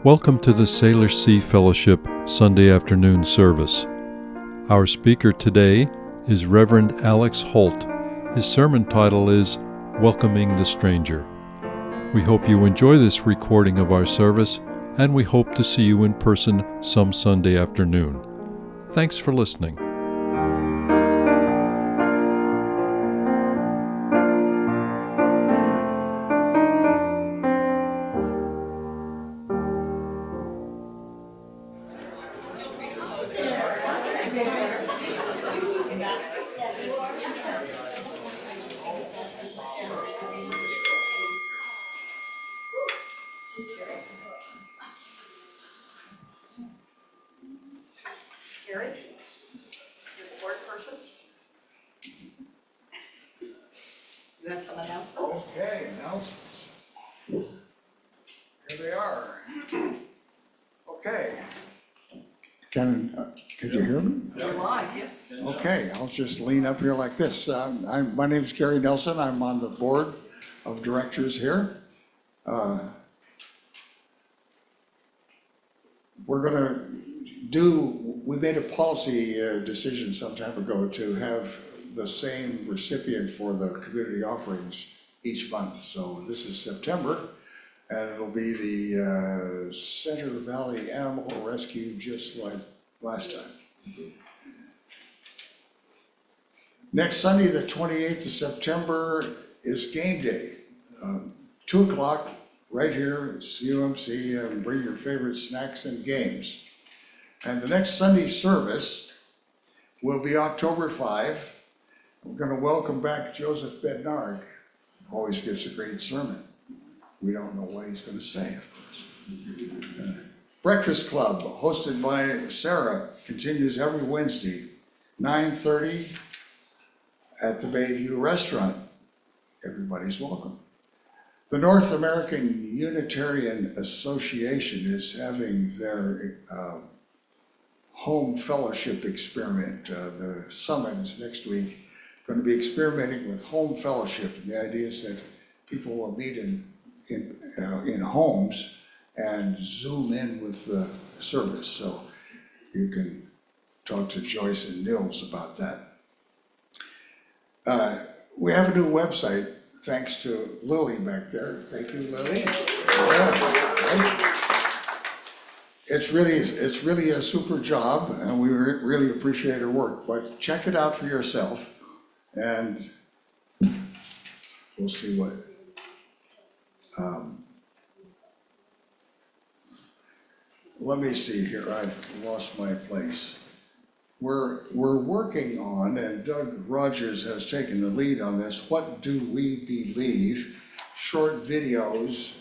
Welcome to the Salish Sea Fellowship Sunday afternoon service. Our speaker today is Reverend Alex Holt. His sermon title is Welcoming the Stranger. We hope you enjoy this recording of our service, and we hope to see you in person some Sunday afternoon. Thanks for listening. Okay, announcements. Here they are. Okay. Could you hear me? You're live, yes. Okay, I'll just lean up here like this. My name's Gary Nelson. I'm on the board of directors here. We made a policy decision some time ago to have the same recipient for the community offerings each month. So this is September, and it'll be the Center Valley Animal Rescue, just like last time. Next Sunday, the 28th of September, is game day. 2 o'clock, right here at CUMC, and bring your favorite snacks and games. And the next Sunday service will be October 5. We're going to welcome back Joseph Bednark. Always gives a great sermon. We don't know what he's going to say, of course. Breakfast Club, hosted by Sarah, continues every Wednesday, 9:30 at the Bayview Restaurant. Everybody's welcome. The North American Unitarian Association is having their home fellowship experiment. The summit is next week. Going to be experimenting with home fellowship, and the idea is that people will meet in homes and Zoom in with the service. So you can talk to Joyce and Nils about that. We have a new website, thanks to Lily back there. Thank you, Lily. Yeah. It's really a super job, and we really appreciate her work. But check it out for yourself, and we'll see what. Let me see here. I've lost my place. We're working on, and Doug Rogers has taken the lead on this, What Do We Believe? Short videos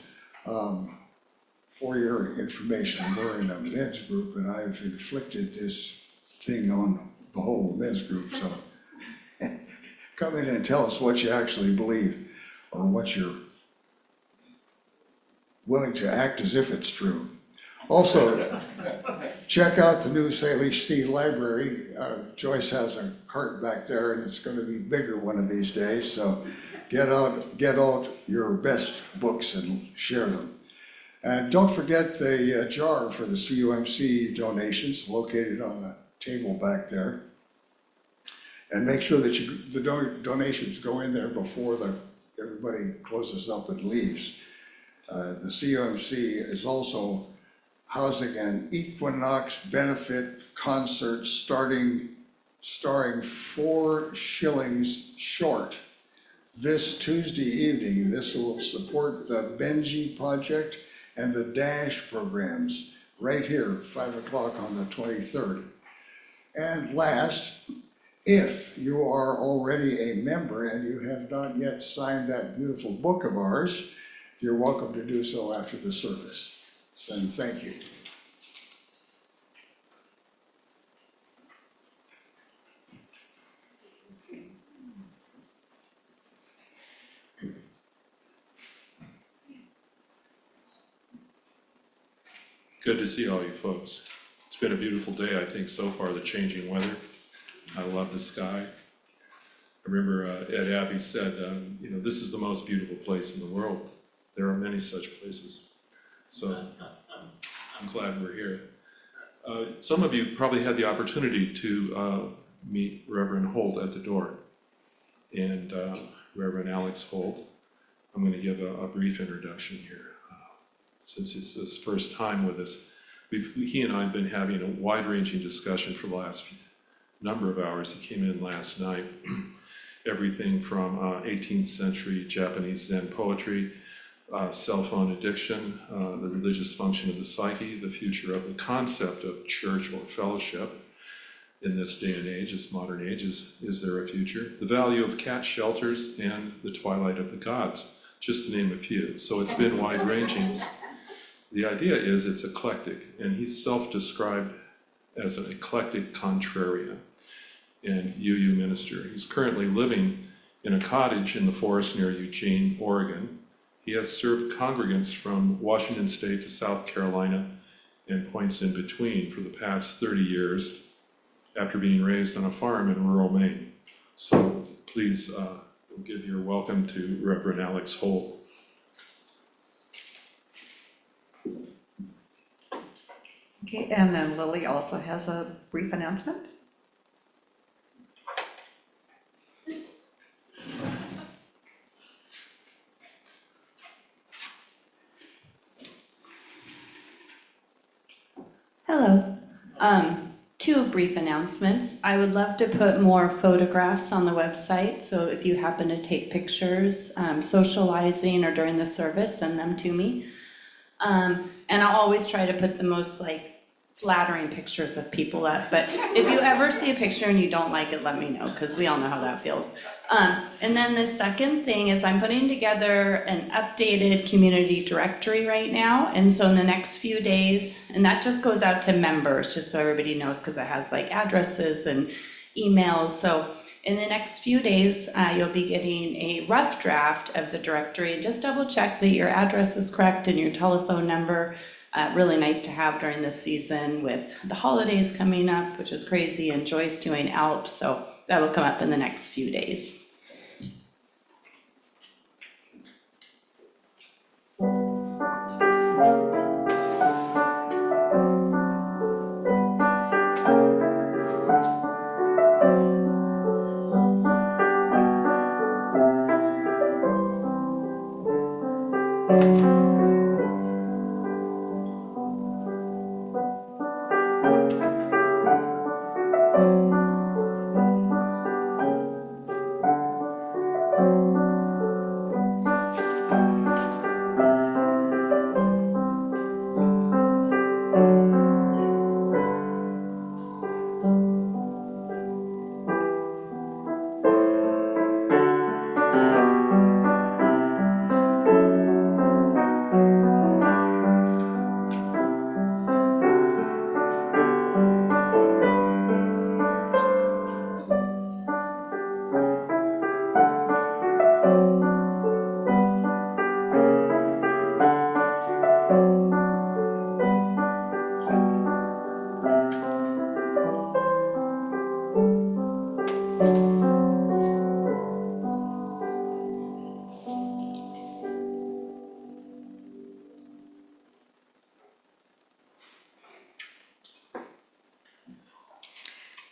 for your information. We're in a men's group, and I've inflicted this thing on the whole men's group, so come in and tell us what you actually believe, or what you're willing to act as if it's true. Also, check out the new Salish Sea Library. Joyce has a cart back there, and it's going to be bigger one of these days, so get out your best books and share them. And don't forget the jar for the CUMC donations located on the table back there. And make sure that the donations go in there before everybody closes up and leaves. The CUMC is also housing an Equinox benefit concert starring 4 shillings short this Tuesday evening. This will support the Benji Project and the DASH programs right here, 5 o'clock on the 23rd. And last, if you are already a member and you have not yet signed that beautiful book of ours, you're welcome to do so after the service. So thank you. Good to see all you folks. It's been a beautiful day, I think, so far, the changing weather. I love the sky. I remember Ed Abbey said, this is the most beautiful place in the world. There are many such places. So I'm glad we're here. Some of you probably had the opportunity to meet Reverend Holt at the door, and Reverend Alex Holt. I'm going to give a brief introduction here. Since it's his first time with us, he and I have been having a wide-ranging discussion for the last number of hours. He came in last night. Everything from 18th century Japanese Zen poetry, cell phone addiction, the religious function of the psyche, the future of the concept of church or fellowship in this day and age, this modern age, is there a future? The value of cat shelters and the twilight of the gods, just to name a few. So it's been wide-ranging. The idea is it's eclectic, and he's self-described as an eclectic contrarian and UU minister. He's currently living in a cottage in the forest near Eugene, Oregon. He has served congregants from Washington State to South Carolina and points in between for the past 30 years after being raised on a farm in rural Maine. So please give your welcome to Reverend Alex Holt. Okay, and then Lily also has a brief announcement. Hello. Two brief announcements. I would love to put more photographs on the website, so if you happen to take pictures, socializing or during the service, send them to me. And I'll always try to put the most flattering pictures of people up, but if you ever see a picture and you don't like it, let me know, because we all know how that feels. And then the second thing is I'm putting together an updated community directory right now, and so in the next few days, and that just goes out to members, just so everybody knows, because it has addresses and emails. So in the next few days, you'll be getting a rough draft of the directory, and just double check that your address is correct and your telephone number. Really nice to have during this season with the holidays coming up, which is crazy, and Joyce doing Alps, so that'll come up in the next few days.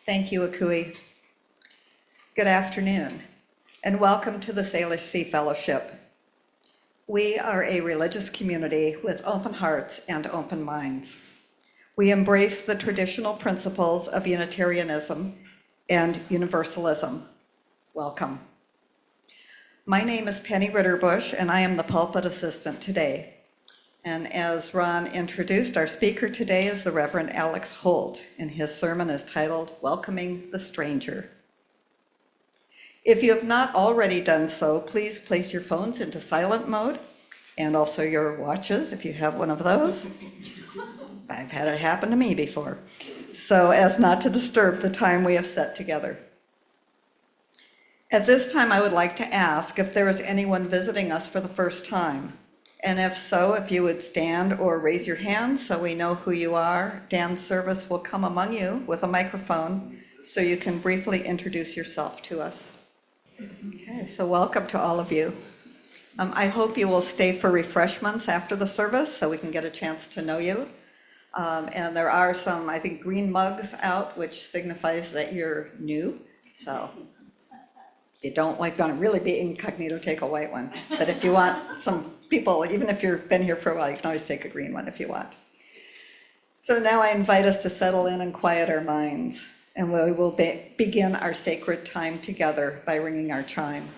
Thank you, Akui. Good afternoon, and welcome to the Salish Sea Fellowship. We are a religious community with open hearts and open minds. We embrace the traditional principles of Unitarianism and Universalism. Welcome. My name is Penny Ritterbush, and I am the pulpit assistant today. And as Ron introduced, our speaker today is the Reverend Alex Holt, and his sermon is titled, Welcoming the Stranger. If you have not already done so, please place your phones into silent mode, and also your watches, if you have one of those. I've had it happen to me before, so as not to disturb the time we have set together. At this time, I would like to ask if there is anyone visiting us for the first time. And if so, if you would stand or raise your hand so we know who you are. Dan's service will come among you with a microphone so you can briefly introduce yourself to us. Okay, so welcome to all of you. I hope you will stay for refreshments after the service so we can get a chance to know you. And there are some, I think, green mugs out, which signifies that you're new. So if you don't want to really be incognito, take a white one. But if you want some people, even if you've been here for a while, you can always take a green one if you want. So now I invite us to settle in and quiet our minds. And we will begin our sacred time together by ringing our chime.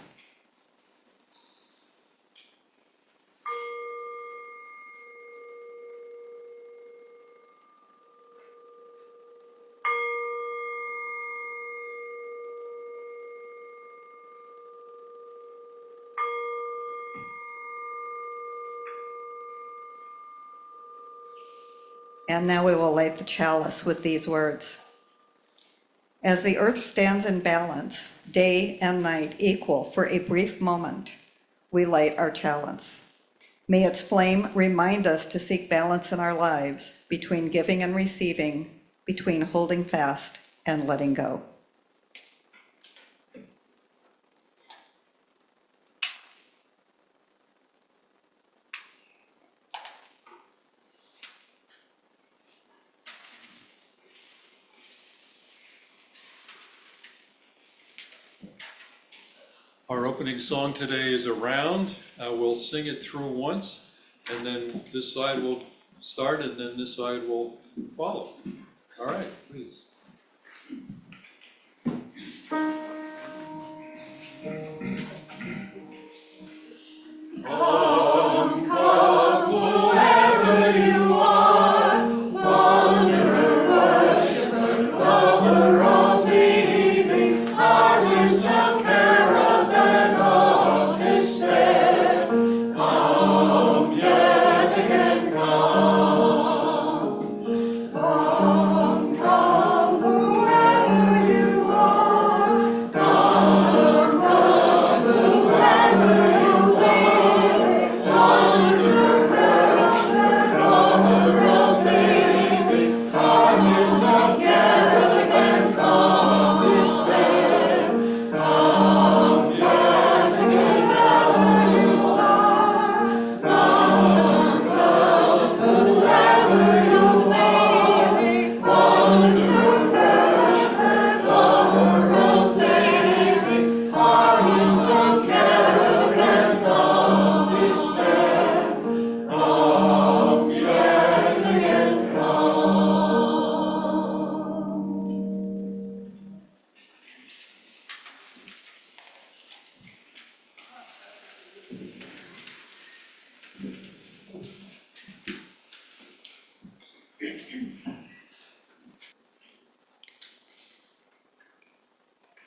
And now we will light the chalice with these words. As the earth stands in balance, day and night equal for a brief moment, we light our chalice. May its flame remind us to seek balance in our lives between giving and receiving, between holding fast and letting go. Our opening song today is Around. We'll sing it through once, and then this side will start, and then this side will follow. All right, please.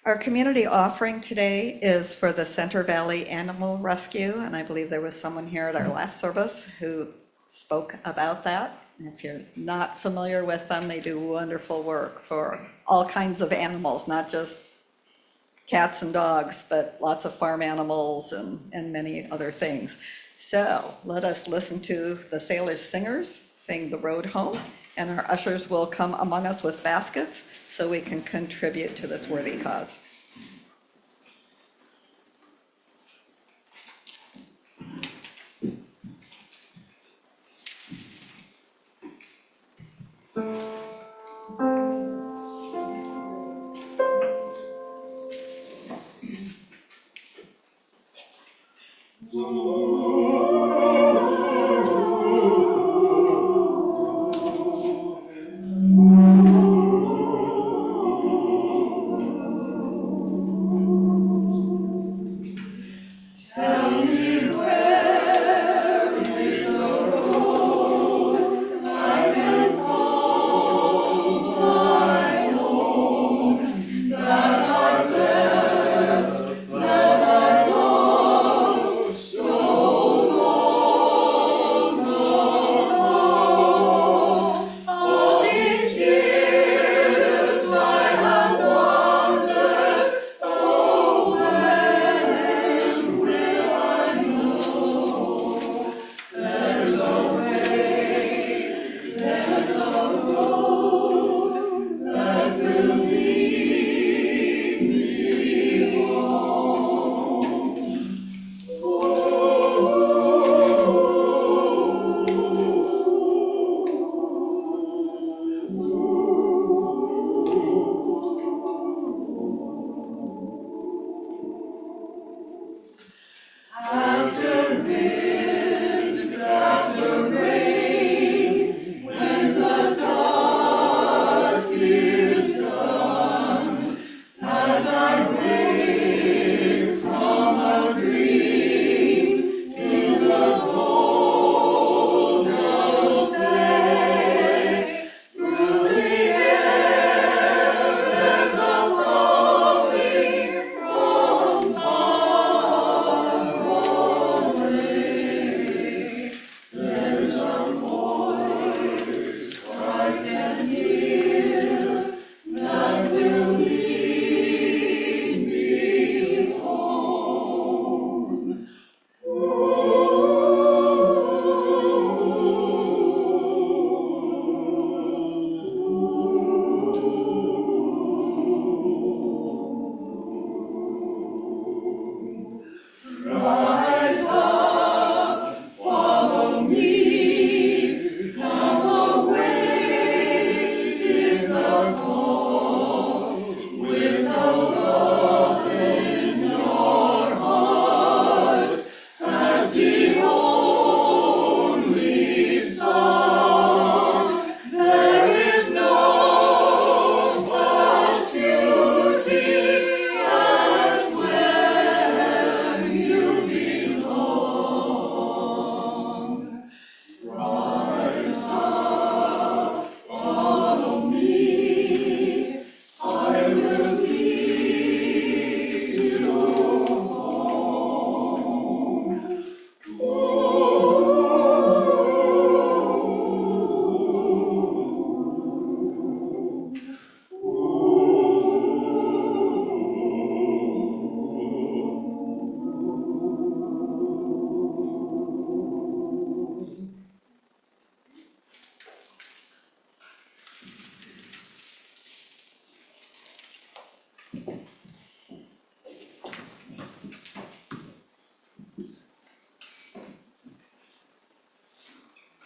Our community offering today is for the Center Valley Animal Rescue, and I believe there was someone here at our last service who spoke about that. And if you're not familiar with them, they do wonderful work for all kinds of animals, not just cats and dogs, but lots of farm animals and many other things. So let us listen to the Salish singers sing The Road Home, and our ushers will come among us with baskets so we can contribute to this worthy cause.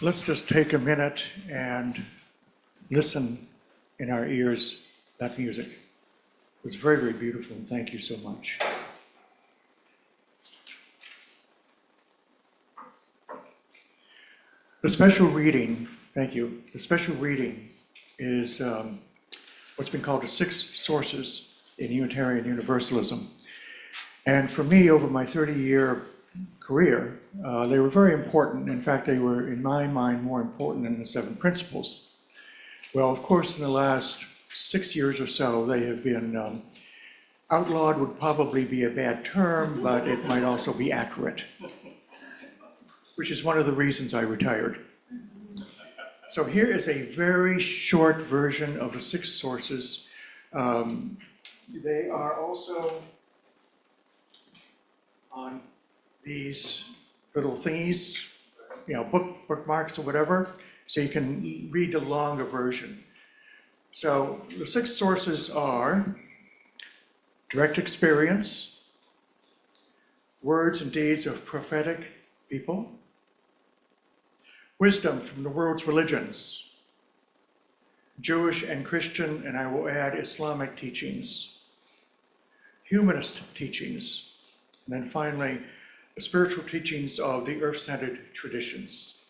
Let's just take a minute and listen in our ears that music. It was very, very beautiful, and thank you so much. The special reading, thank you. The special reading is what's been called the 6 sources in Unitarian Universalism. And for me, over my 30-year career, they were very important. In fact, they were, in my mind, more important than the 7 principles. Well, of course, in the last 6 years or so, they have been outlawed would probably be a bad term, but it might also be accurate, which is one of the reasons I retired. So here is a very short version of the 6 sources. They are also on these little thingies, bookmarks or whatever, so you can read the longer version. So the 6 sources are direct experience, words and deeds of prophetic people, wisdom from the world's religions, Jewish and Christian, and I will add Islamic teachings, humanist teachings, and then finally, the spiritual teachings of the earth-centered traditions.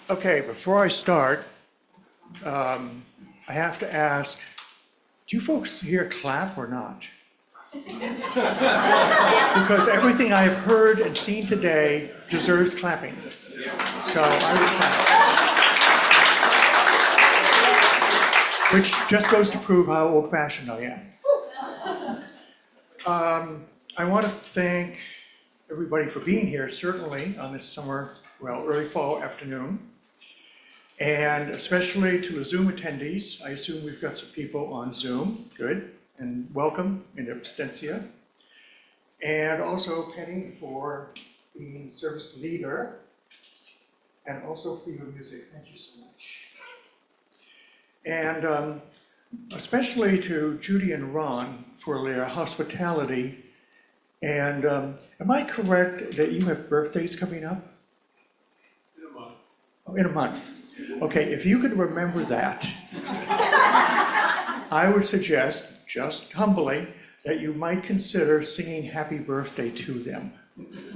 Okay, before I start, I have to ask, do you folks here clap or not? Because everything I've heard and seen today deserves clapping. So I would clap. Which just goes to prove how old-fashioned I am. I want to thank everybody for being here, certainly on this summer, well, early fall afternoon. And especially to the Zoom attendees. I assume we've got some people on Zoom. Good. And welcome in absentia. And also Penny for being service leader. And also for your music. Thank you so much. And especially to Judy and Ron for their hospitality. And am I correct that you have birthdays coming up? In a month. Oh, in a month. Okay, if you could remember that, I would suggest, just humbly, that you might consider singing happy birthday to them,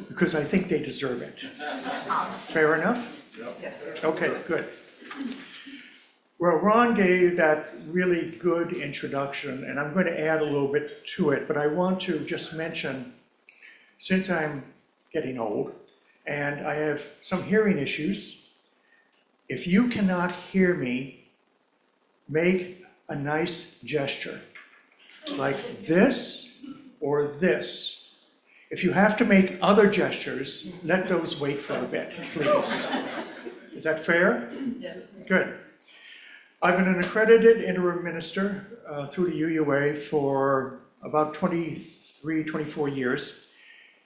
because I think they deserve it. Fair enough? Yep. Okay, good. Well, Ron gave that really good introduction, and I'm going to add a little bit to it, but I want to just mention, since I'm getting old, and I have some hearing issues, if you cannot hear me, make a nice gesture, like this or this. If you have to make other gestures, let those wait for a bit, please. Is that fair? Yes. Good. I've been an accredited interim minister through the UUA for about 23, 24 years,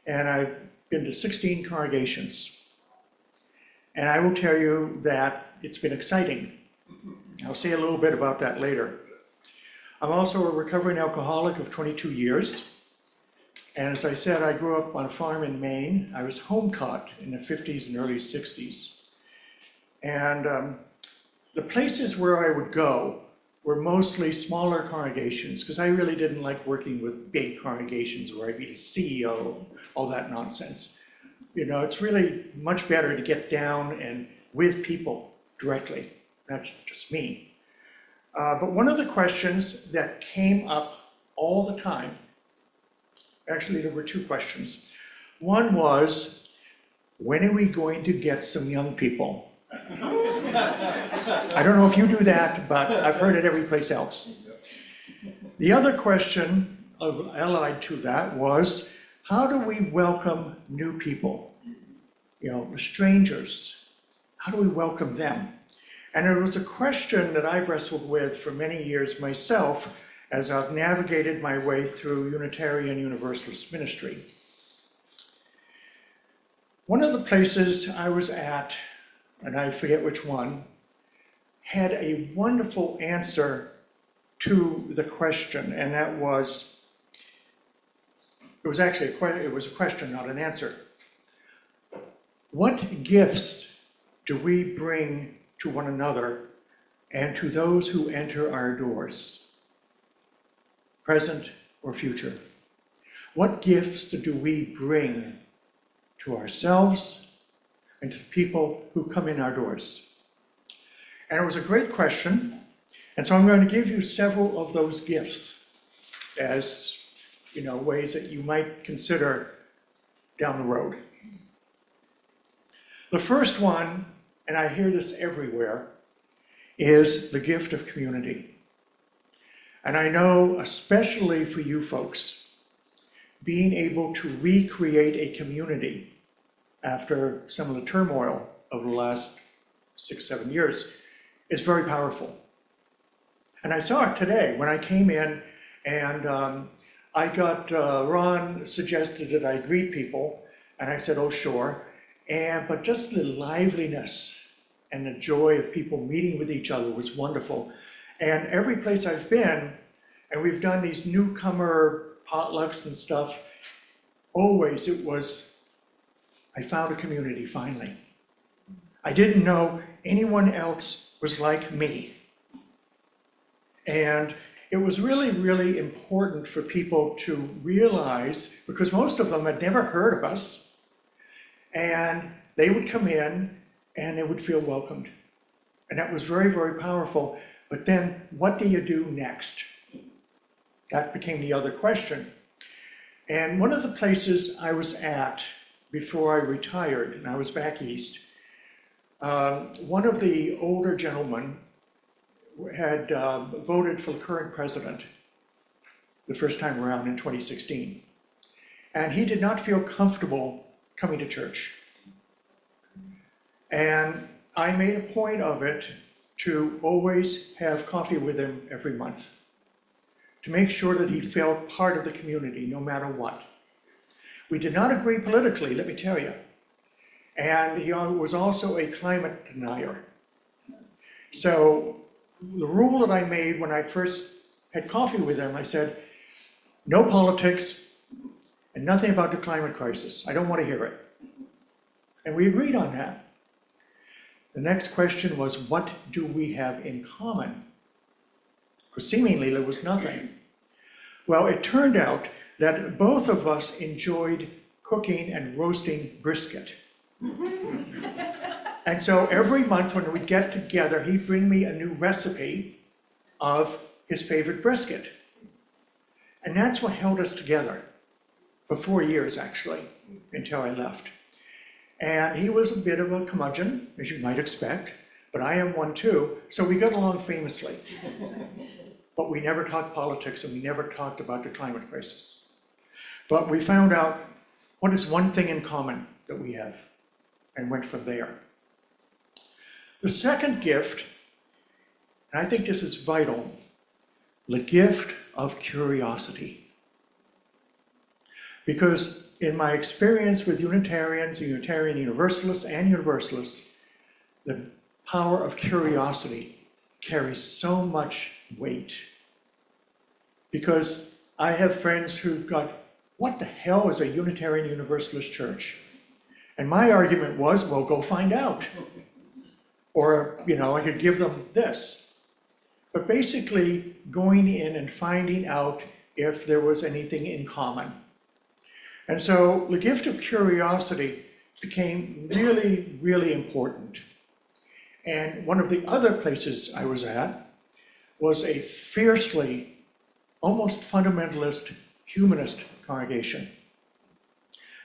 and I've been to 16 congregations. And I will tell you that it's been exciting. I'll say a little bit about that later. I'm also a recovering alcoholic of 22 years. And as I said, I grew up on a farm in Maine. I was home taught in the 50s and early 60s. And the places where I would go were mostly smaller congregations, because I really didn't like working with big congregations where I'd be the CEO, all that nonsense. You know, it's really much better to get down and with people directly. That's just me. But one of the questions that came up all the time, actually there were two questions. One was, when are we going to get some young people? I don't know if you do that, but I've heard it every place else. The other question allied to that was, how do we welcome new people? You know, the strangers, how do we welcome them? And it was a question that I've wrestled with for many years myself as I've navigated my way through Unitarian Universalist ministry. One of the places I was at, and I forget which one, had a wonderful answer to the question, and that was, it was a question, not an answer. What gifts do we bring to one another and to those who enter our doors, present or future? What gifts do we bring to ourselves and to the people who come in our doors? And it was a great question, and so I'm going to give you several of those gifts as, you know, ways that you might consider down the road. The first one, and I hear this everywhere, is the gift of community. And I know, especially for you folks, being able to recreate a community after some of the turmoil of the last 6-7 years is very powerful. And I saw it today when I came in, and Ron suggested that I greet people, and I said, oh, sure. But just the liveliness and the joy of people meeting with each other was wonderful. And every place I've been, and we've done these newcomer potlucks and stuff, always it was, I found a community finally. I didn't know anyone else was like me. And it was really, really important for people to realize, because most of them had never heard of us, and they would come in and they would feel welcomed. And that was very, very powerful. But then what do you do next? That became the other question. And one of the places I was at before I retired, and I was back east, one of the older gentlemen had voted for the current president the first time around in 2016. And he did not feel comfortable coming to church. And I made a point of it to always have coffee with him every month, to make sure that he felt part of the community no matter what. We did not agree politically, let me tell you. And he was also a climate denier. So the rule that I made when I first had coffee with him, I said, no politics and nothing about the climate crisis. I don't want to hear it. And we agreed on that. The next question was, what do we have in common? Because seemingly there was nothing. Well, it turned out that both of us enjoyed cooking and roasting brisket. And so every month when we'd get together, he'd bring me a new recipe of his favorite brisket. And that's what held us together for 4 years, actually, until I left. And he was a bit of a curmudgeon, as you might expect, but I am one too, so we got along famously. But we never talked politics and we never talked about the climate crisis. But we found out what is one thing in common that we have, and went from there. The second gift, and I think this is vital, the gift of curiosity. Because in my experience with Unitarians, Unitarian Universalists, and Universalists, the power of curiosity carries so much weight. Because I have friends who've got, what the hell is a Unitarian Universalist church? And my argument was, well, go find out. Or, I could give them this. But basically, going in and finding out if there was anything in common. And so the gift of curiosity became really, really important. And one of the other places I was at was a fiercely, almost fundamentalist, humanist congregation.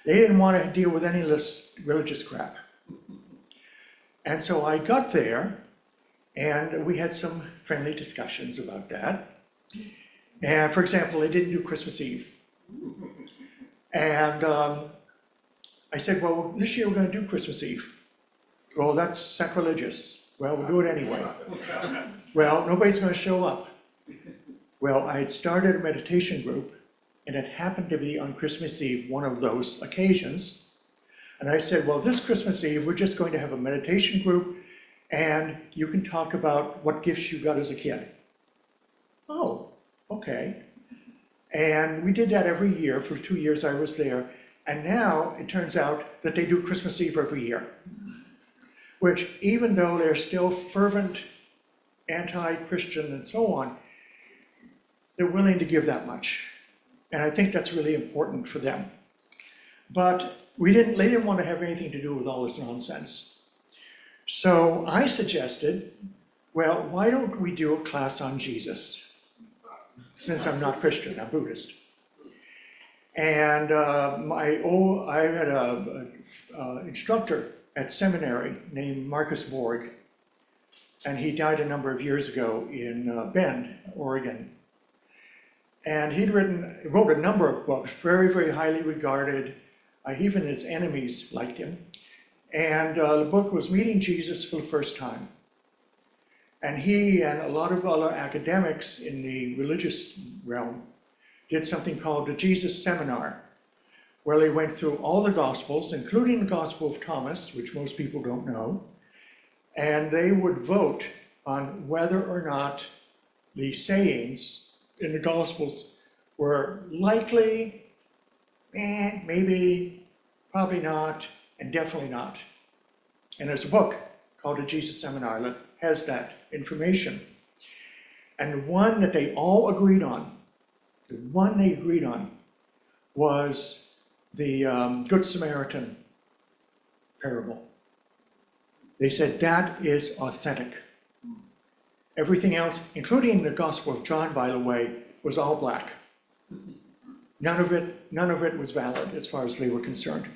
They didn't want to deal with any of this religious crap. And so I got there, and we had some friendly discussions about that. And for example, they didn't do Christmas Eve. And I said, well, this year we're going to do Christmas Eve. Well, that's sacrilegious. Well, we'll do it anyway. Well, nobody's going to show up. Well, I had started a meditation group, and it happened to be on Christmas Eve, one of those occasions. And I said, well, this Christmas Eve, we're just going to have a meditation group, and you can talk about what gifts you got as a kid. Oh, okay. And we did that every year for 2 years I was there. And now it turns out that they do Christmas Eve every year, which even though they're still fervent anti-Christian and so on, they're willing to give that much. And I think that's really important for them. But they didn't want to have anything to do with all this nonsense. So I suggested, well, why don't we do a class on Jesus? Since I'm not Christian, I'm Buddhist. And I had an instructor at seminary named Marcus Borg, and he died a number of years ago in Bend, Oregon. And he wrote a number of books, very, very highly regarded. Even his enemies liked him. And the book was Meeting Jesus for the First Time. And he and a lot of other academics in the religious realm did something called the Jesus Seminar, where they went through all the Gospels, including the Gospel of Thomas, which most people don't know, and they would vote on whether or not the sayings in the Gospels were likely, maybe, probably not, and definitely not. And there's a book called the Jesus Seminar that has that information. And the one that they all agreed on, was the Good Samaritan parable. They said that is authentic. Everything else, including the Gospel of John, by the way, was all black. None of it was valid as far as they were concerned.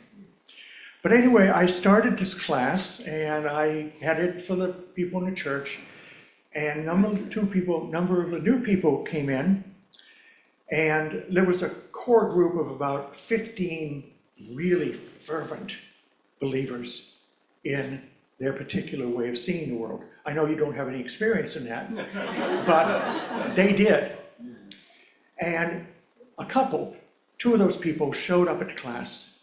But anyway, I started this class and I had it for the people in the church. And number of the new people came in, and there was a core group of about 15 really fervent believers in their particular way of seeing the world. I know you don't have any experience in that, but they did. And two of those people showed up at the class,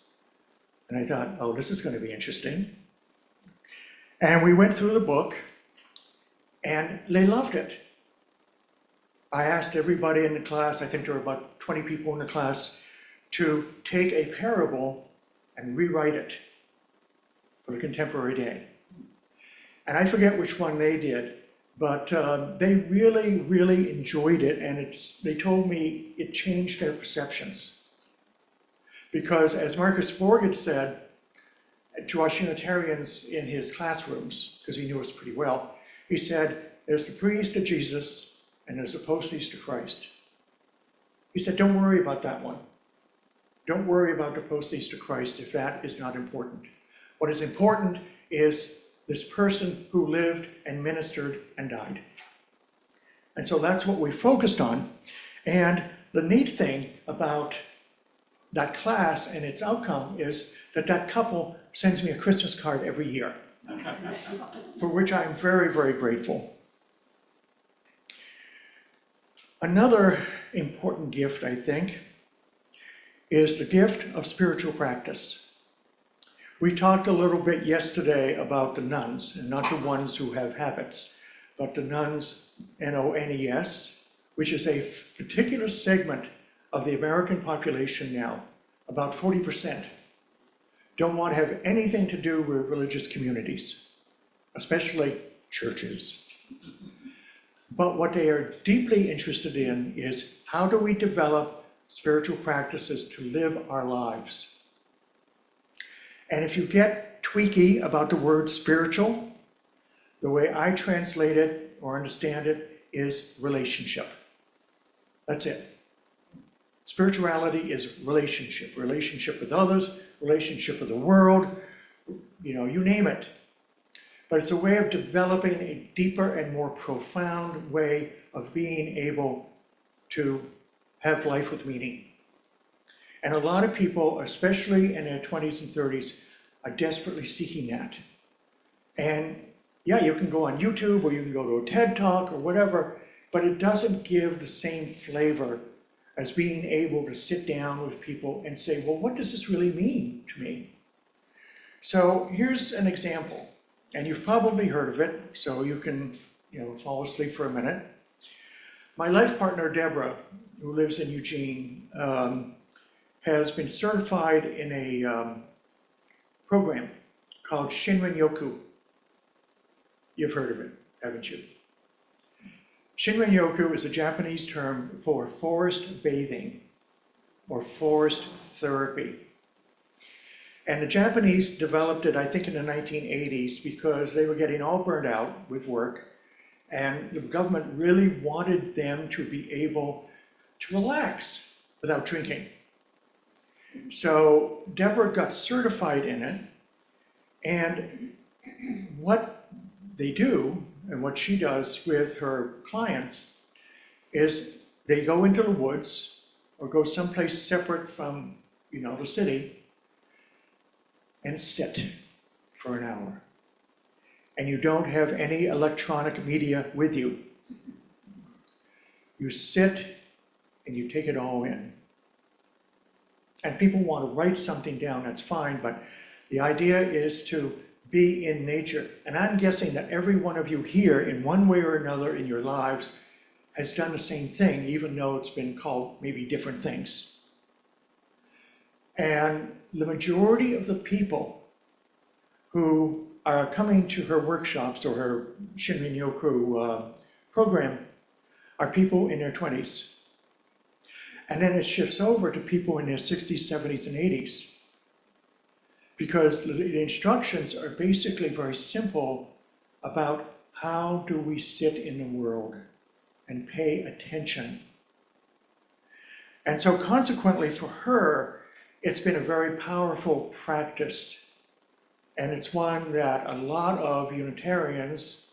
and I thought, oh, this is going to be interesting. And we went through the book, and they loved it. I asked everybody in the class, I think there were about 20 people in the class, to take a parable and rewrite it for the contemporary day. And I forget which one they did, but they really, really enjoyed it, and they told me it changed their perceptions. Because as Marcus Borg had said to us Unitarians in his classrooms, because he knew us pretty well, he said, there's the pre-Easter Jesus and there's the post-Easter Christ. He said, don't worry about that one. Don't worry about the post-Easter Christ if that is not important. What is important is this person who lived and ministered and died. And so that's what we focused on. And the neat thing about that class and its outcome is that couple sends me a Christmas card every year, for which I'm very, very grateful. Another important gift, I think, is the gift of spiritual practice. We talked a little bit yesterday about the nuns, and not the ones who have habits, but the nuns, N-O-N-E-S, which is a particular segment of the American population now, about 40%, don't want to have anything to do with religious communities, especially churches. But what they are deeply interested in is how do we develop spiritual practices to live our lives? And if you get tweaky about the word spiritual, the way I translate it or understand it is relationship. That's it. Spirituality is relationship. Relationship with others, relationship with the world, you name it. But it's a way of developing a deeper and more profound way of being able to have life with meaning. And a lot of people, especially in their 20s and 30s, are desperately seeking that. And yeah, you can go on YouTube or you can go to a TED Talk or whatever, but it doesn't give the same flavor as being able to sit down with people and say, well, what does this really mean to me? So here's an example, and you've probably heard of it, so you can fall asleep for a minute. My life partner, Deborah, who lives in Eugene, has been certified in a program called Shinrin-yoku. You've heard of it, haven't you? Shinrin-yoku is a Japanese term for forest bathing or forest therapy. And the Japanese developed it, I think, in the 1980s because they were getting all burned out with work, and the government really wanted them to be able to relax without drinking. So Deborah got certified in it, and what they do and what she does with her clients is they go into the woods or go someplace separate from, the city and sit for an hour. And you don't have any electronic media with you. You sit and you take it all in. And people want to write something down, that's fine, but the idea is to be in nature. And I'm guessing that every one of you here, in one way or another in your lives, has done the same thing, even though it's been called maybe different things. And the majority of the people who are coming to her workshops or her Shinrin-yoku program are people in their 20s. And then it shifts over to people in their 60s, 70s, and 80s. because the instructions are basically very simple about how do we sit in the world and pay attention. And so consequently for her, it's been a very powerful practice. And it's one that a lot of Unitarians,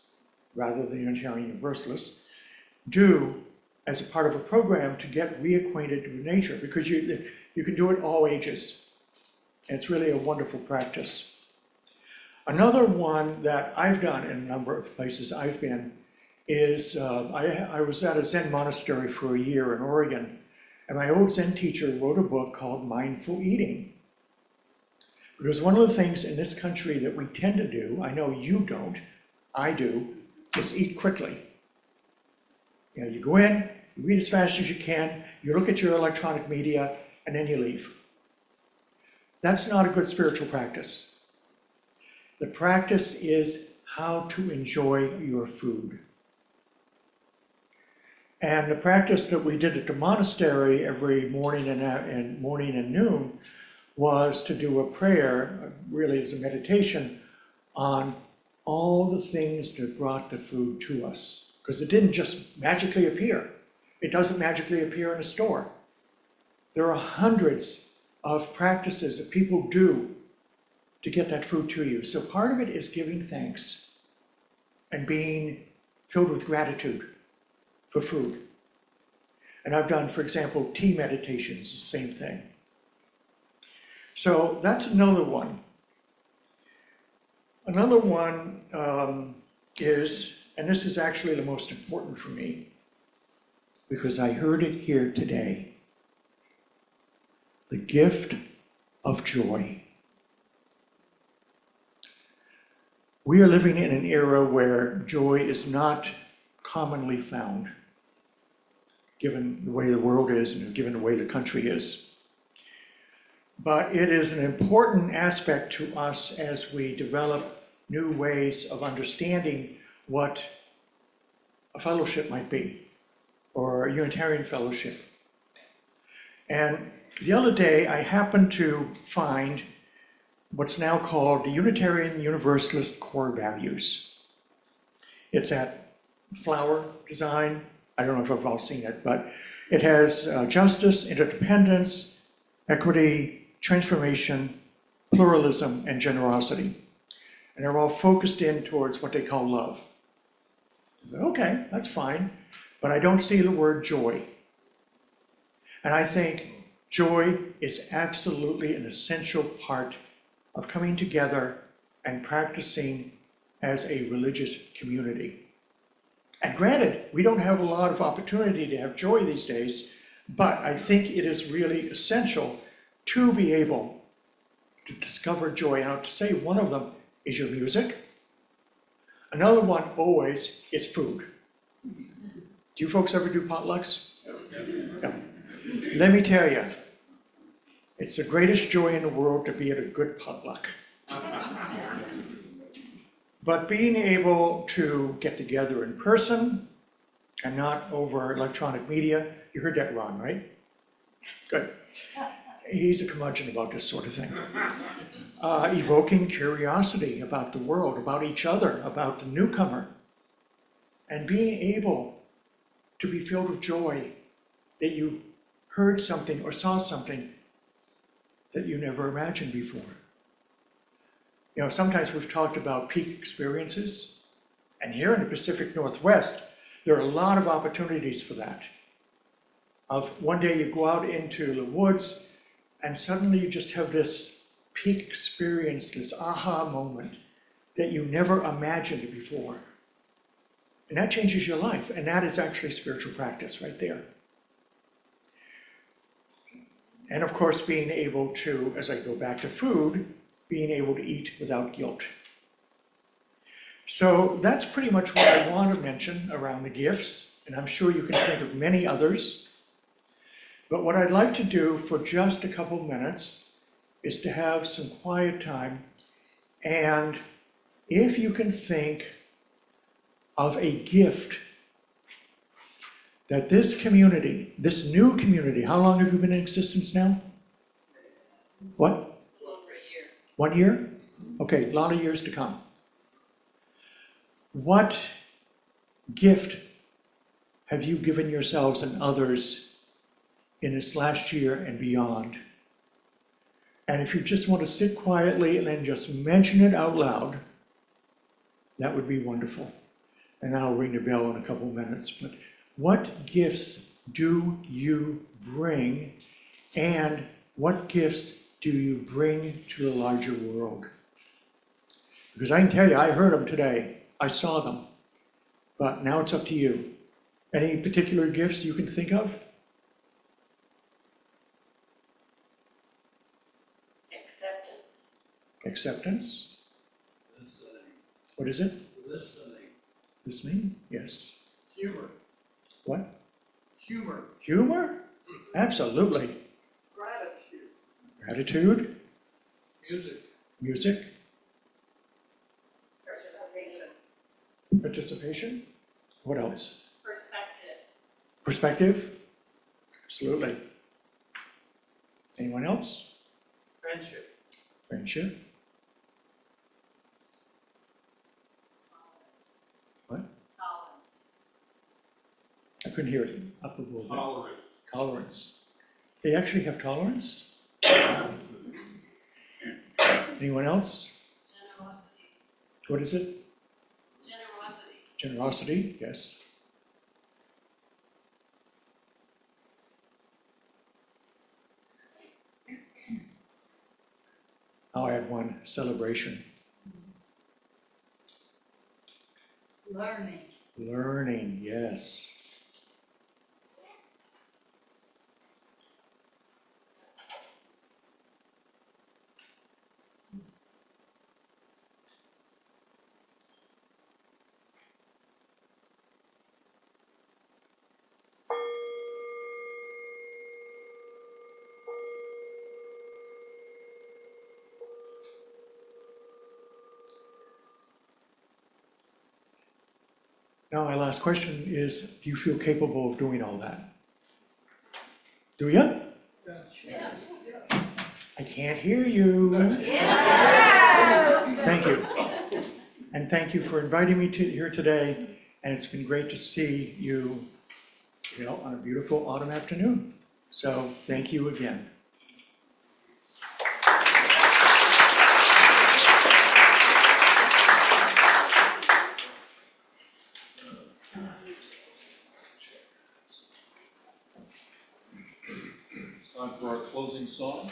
rather than Unitarian Universalists, do as a part of a program to get reacquainted with nature, because you can do it all ages. And it's really a wonderful practice. Another one that I've done in a number of places I've been is I was at a Zen monastery for a year in Oregon, and my old Zen teacher wrote a book called Mindful Eating. Because one of the things in this country that we tend to do, I know you don't, I do, is eat quickly. You know, you go in, you eat as fast as you can, you look at your electronic media, and then you leave. That's not a good spiritual practice. The practice is how to enjoy your food. And the practice that we did at the monastery every morning and noon was to do a prayer, really as a meditation, on all the things that brought the food to us. Because it didn't just magically appear. It doesn't magically appear in a store. There are hundreds of practices that people do to get that food to you. So part of it is giving thanks and being filled with gratitude for food. And I've done, for example, tea meditations, the same thing. So that's another one. Another one is, and this is actually the most important for me, because I heard it here today, the gift of joy. We are living in an era where joy is not commonly found, given the way the world is and given the way the country is. But it is an important aspect to us as we develop new ways of understanding what a fellowship might be, or a Unitarian fellowship. And the other day, I happened to find what's now called the Unitarian Universalist Core Values. It's at Flower Design. I don't know if you've all seen it, but it has justice, interdependence, equity, transformation, pluralism, and generosity. And they're all focused in towards what they call love. I said, okay, that's fine, but I don't see the word joy. And I think joy is absolutely an essential part of coming together and practicing as a religious community. And granted, we don't have a lot of opportunity to have joy these days, but I think it is really essential to be able to discover joy. And I'll say one of them is your music. Another one always is food. Do you folks ever do potlucks? Yeah. Let me tell you, it's the greatest joy in the world to be at a good potluck. But being able to get together in person and not over electronic media, you heard that, Ron, right? Good. He's a curmudgeon about this sort of thing. Evoking curiosity about the world, about each other, about the newcomer, and being able to be filled with joy that you heard something or saw something that you never imagined before. You know, sometimes we've talked about peak experiences, and here in the Pacific Northwest, there are a lot of opportunities for that. Of one day you go out into the woods, and suddenly you just have this peak experience, this aha moment that you never imagined before. And that changes your life, and that is actually spiritual practice right there. And of course, being able to, as I go back to food, being able to eat without guilt. So that's pretty much what I want to mention around the gifts, and I'm sure you can think of many others. But what I'd like to do for just a couple minutes is to have some quiet time, and if you can think of a gift that this community, this new community, how long have you been in existence now? What? 1 year? Okay, a lot of years to come. What gift have you given yourselves and others in this last year and beyond? And if you just want to sit quietly and then just mention it out loud, that would be wonderful. And I'll ring the bell in a couple minutes. But what gifts do you bring, and what gifts do you bring to the larger world? Because I can tell you, I heard them today. I saw them. But now it's up to you. Any particular gifts you can think of? Acceptance. Acceptance? Listening. What is it? Listening. Listening? Yes. Humor. What? Humor. Humor? Absolutely. Gratitude. Gratitude? Music. Music? Participation. Participation? What else? Perspective. Perspective? Absolutely. Anyone else? Friendship. Friendship? Tolerance. What? Tolerance. I couldn't hear it. Up a little bit. Tolerance. Tolerance. They actually have tolerance? Anyone else? Generosity. What is it? Generosity. Generosity? Yes. I'll add one. Celebration. Learning. Learning, yes. Now, my last question is, do you feel capable of doing all that? Do you? Yeah. I can't hear you. Thank you. And thank you for inviting me to here today. And it's been great to see you, on a beautiful autumn afternoon. So thank you again. Time for our closing song.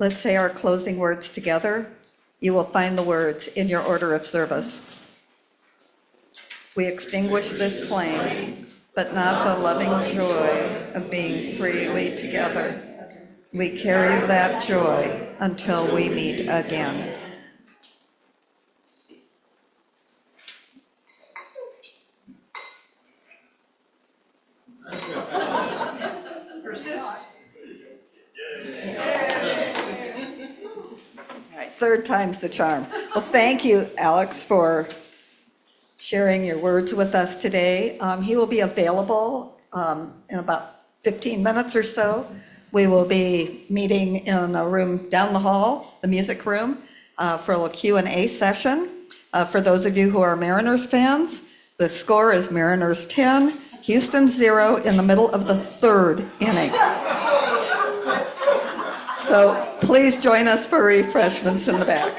Let's say our closing words together. You will find the words in your order of service. We extinguish this flame, but not the loving joy of being freely together. We carry that joy until we meet again. Persist. All right, third time's the charm. Well, thank you, Alex, for sharing your words with us today. He will be available in about 15 minutes or so. We will be meeting in a room down the hall, the music room, for a little Q&A session. For those of you who are Mariners fans, the score is Mariners 10, Houston 0 in the middle of the third inning. So please join us for refreshments in the back.